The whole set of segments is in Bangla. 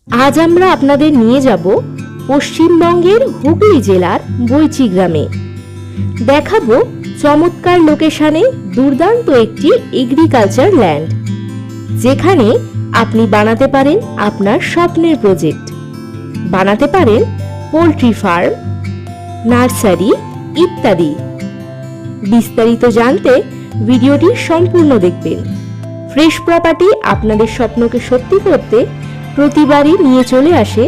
আজ আমরা আপনাদের নিয়ে যাব পশ্চিমবঙ্গের হুগলি জেলার বৈচি গ্রামে। দেখাবো চমৎকার লোকেশনে দুর্দান্ত একটি এগ্রিকালচার ল্যান্ড, যেখানে আপনি বানাতে পারেন আপনার স্বপ্নের প্রজেক্ট, বানাতে পারেন পোল্ট্রি ফার্ম, নার্সারি ইত্যাদি। বিস্তারিত জানতে ভিডিওটি সম্পূর্ণ দেখবেন। ফ্রেশ প্রপার্টি আপনাদের স্বপ্নকে সত্যি করতে প্রতিবারই নিয়ে চলে আসে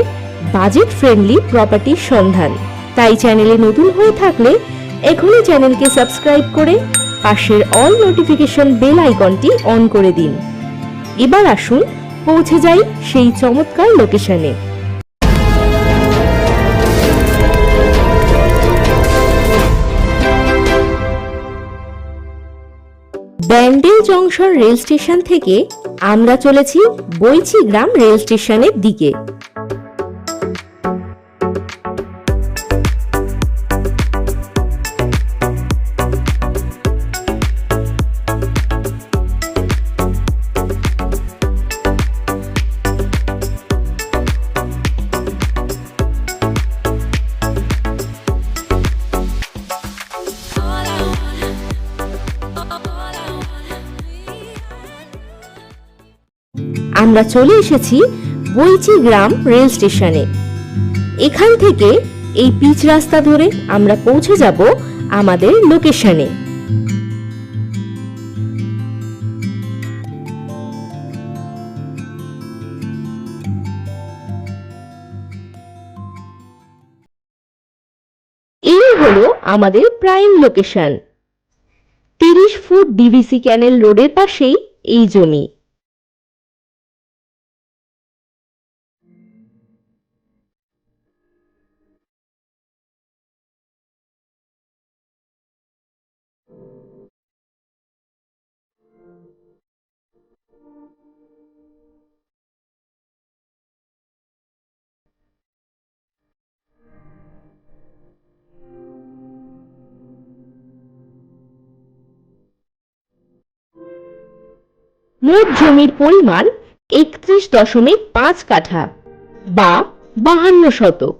বাজেট ফ্রেন্ডলি প্রপার্টির সন্ধান। তাই চ্যানেলে নতুন হয়ে থাকলে এখনই চ্যানেলকে সাবস্ক্রাইব করে পাশের অল নোটিফিকেশন বেল আইকনটি অন করে দিন। এবার আসুন পৌঁছে যাই সেই চমৎকার লোকেশনে। ব্যান্ডেল জংশন রেল স্টেশন থেকে আমরা চলেছি বৈচি গ্রাম রেল স্টেশনের দিকে। আমরা চলে এসেছি বৈচি গ্রাম রেল স্টেশনে। এখান থেকে এই পিচ রাস্তা ধরে আমরা পৌঁছে যাব আমাদের লোকেশনে। এই হলো আমাদের প্রাইম লোকেশন। 30 ফুট ডিভিসি ক্যানেল রোডের পাশেই এই জমি। মোট জমির পরিমাণ 31.5 কাঠা বা 52 শতক।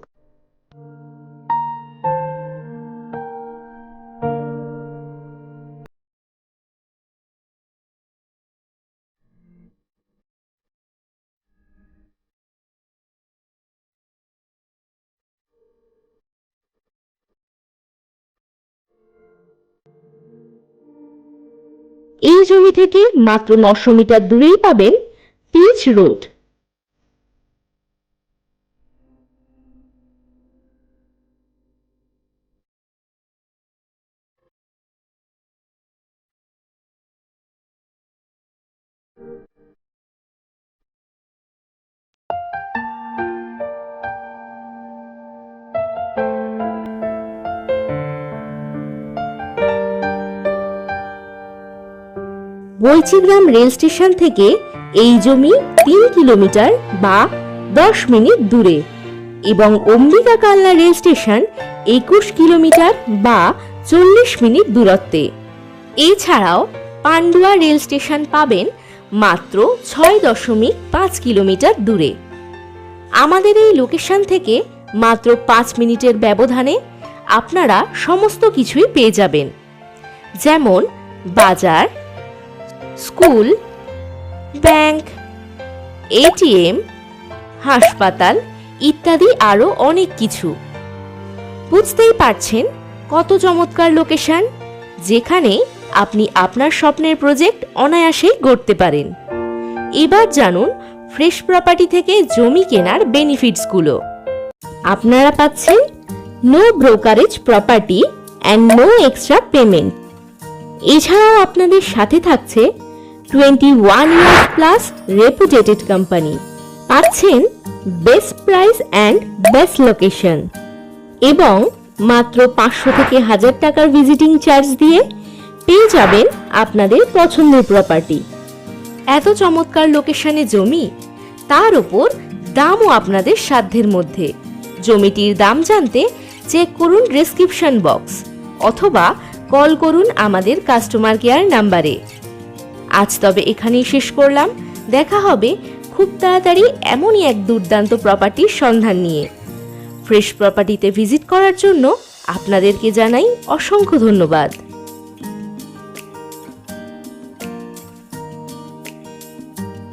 এই জমি থেকে মাত্র 900 মিটার দূরেই পাবেন পিচ রোড। বৈচি গ্রাম রেল স্টেশন থেকে এই জমি 3 কিলোমিটার বা 10 মিনিট দূরে এবং Ambika Kalna rail station 21 kilometre বা 40 মিনিট দূরত্বে। এছাড়াও পান্ডুয়া রেল স্টেশন পাবেন মাত্র 6.5 কিলোমিটার দূরে। আমাদের এই লোকেশন থেকে মাত্র 5 মিনিটের ব্যবধানে আপনারা সমস্ত কিছুই পেয়ে যাবেন, যেমন বাজার, স্কুল, ব্যাংক, এটিএম, হাসপাতাল ইত্যাদি আরো অনেক কিছু। বুঝতেই পারছেন কত চমৎকার লোকেশন, যেখানে আপনি আপনার স্বপ্নের প্রজেক্ট অনায়াসেই গড়তে পারেন। এবার জানুন ফ্রেশ প্রপার্টি থেকে জমি কেনার বেনিফিটসগুলো। আপনারা পাচ্ছেন no brokerage property and no extra payment. এছাড়াও আপনাদের সাথে থাকছে 21 ইয়ার্স প্লাস রেপুটেটেড কোম্পানি। পাচ্ছেন best price and best location এবং মাত্র 500 থেকে 1000 টাকার ভিজিটিং চার্জ দিয়ে পেয়ে যাবেন আপনাদের পছন্দের প্রপার্টি। এত চমৎকার লোকেশনে জমি, তার উপর দামও আপনাদের সাধ্যের মধ্যে। জমিটির দাম জানতে চেক করুন ডেসক্রিপশন বক্স অথবা কল করুন আমাদের কাস্টমার কেয়ার নাম্বারে। আজ তবে এখানেই শেষ করলাম। দেখা হবে খুব তাড়াতাড়ি এমনই এক দুর্দান্ত প্রপার্টির সন্ধান নিয়ে। ফ্রেশ প্রপার্টিতে ভিজিট করার জন্য আপনাদেরকে জানাই অসংখ্য ধন্যবাদ।